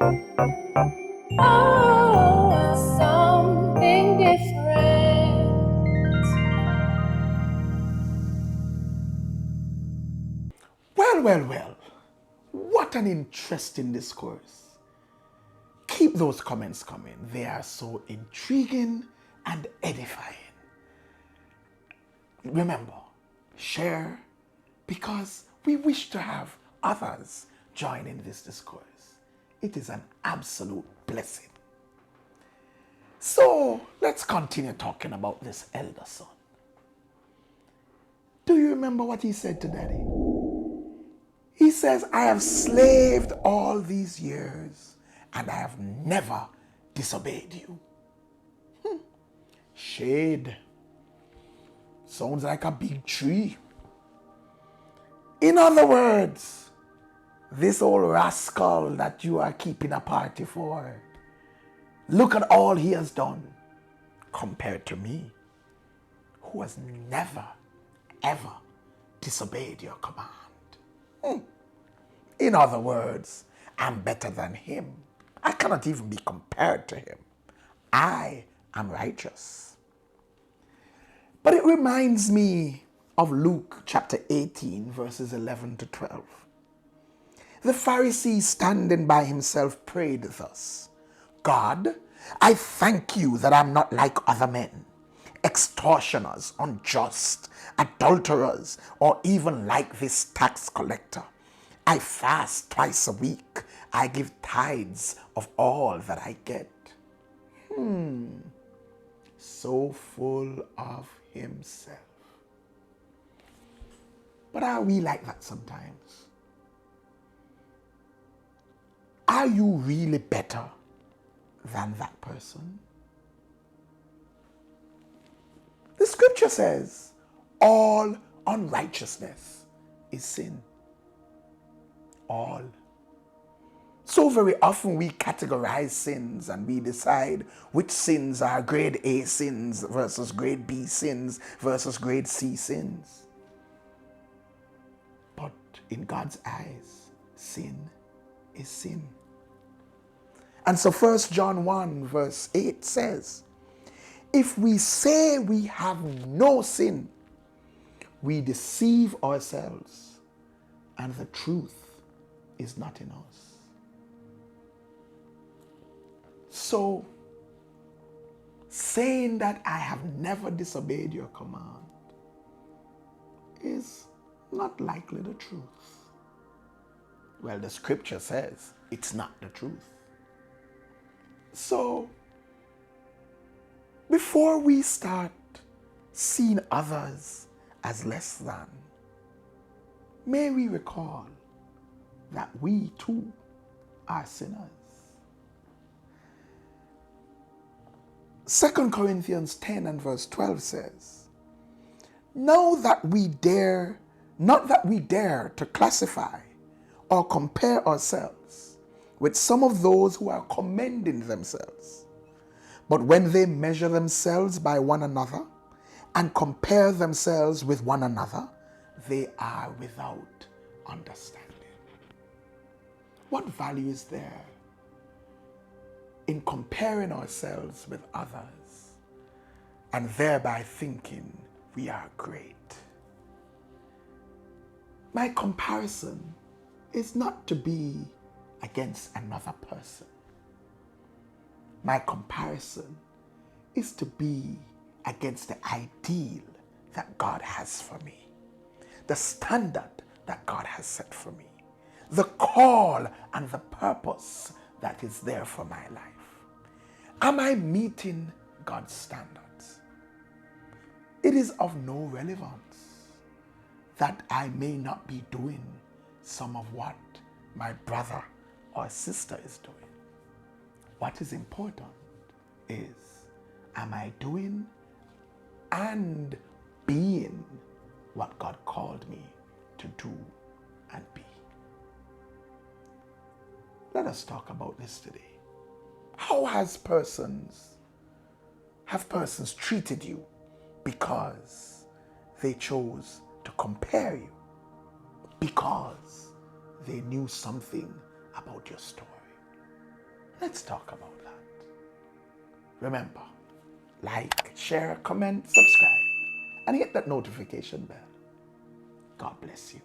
Oh, something different. Well, well, well. What an interesting discourse. Keep those comments coming. They are so intriguing and edifying. Remember, share because we wish to have others join in this discourse. It is an absolute blessing. So let's continue talking about this elder son. Do you remember what he said to daddy? He says, I have slaved all these years and I have never disobeyed you. Shade. Sounds like a big tree. In other words, this old rascal that you are keeping a party for, look at all he has done compared to me, who has never, ever disobeyed your command. In other words, I'm better than him. I cannot even be compared to him. I am righteous. But it reminds me of Luke chapter 18, verses 11 to 12. The Pharisee standing by himself prayed thus, God, I thank you that I'm not like other men, extortioners, unjust, adulterers, or even like this tax collector. I fast twice a week. I give tithes of all that I get. So full of himself. But are we like that sometimes? Are you really better than that person? The scripture says, all unrighteousness is sin. All. So very often we categorize sins and we decide which sins are grade A sins versus grade B sins versus grade C sins. But in God's eyes, sin is sin. And so 1 John 1 verse 8 says, if we say we have no sin, we deceive ourselves and the truth is not in us. So, saying that I have never disobeyed your command is not likely the truth. Well, the scripture says it's not the truth. So, before we start seeing others as less than, may we recall that we too are sinners. 2 Corinthians 10 and verse 12 says, not that we dare to classify or compare ourselves with some of those who are commending themselves. But when they measure themselves by one another and compare themselves with one another, they are without understanding. What value is there in comparing ourselves with others and thereby thinking we are great? My comparison is not to be against another person. My comparison is to be against the ideal that God has for me, the standard that God has set for me, the call and the purpose that is there for my life. Am I meeting God's standards? It is of no relevance that I may not be doing some of what my brother or sister is doing. What is important is, am I doing and being what God called me to do and be? Let us talk about this today. How have persons treated you because they chose to compare you, because they knew something about your story? Let's talk about that. Remember, like, share, comment, subscribe, and hit that notification bell. God bless you.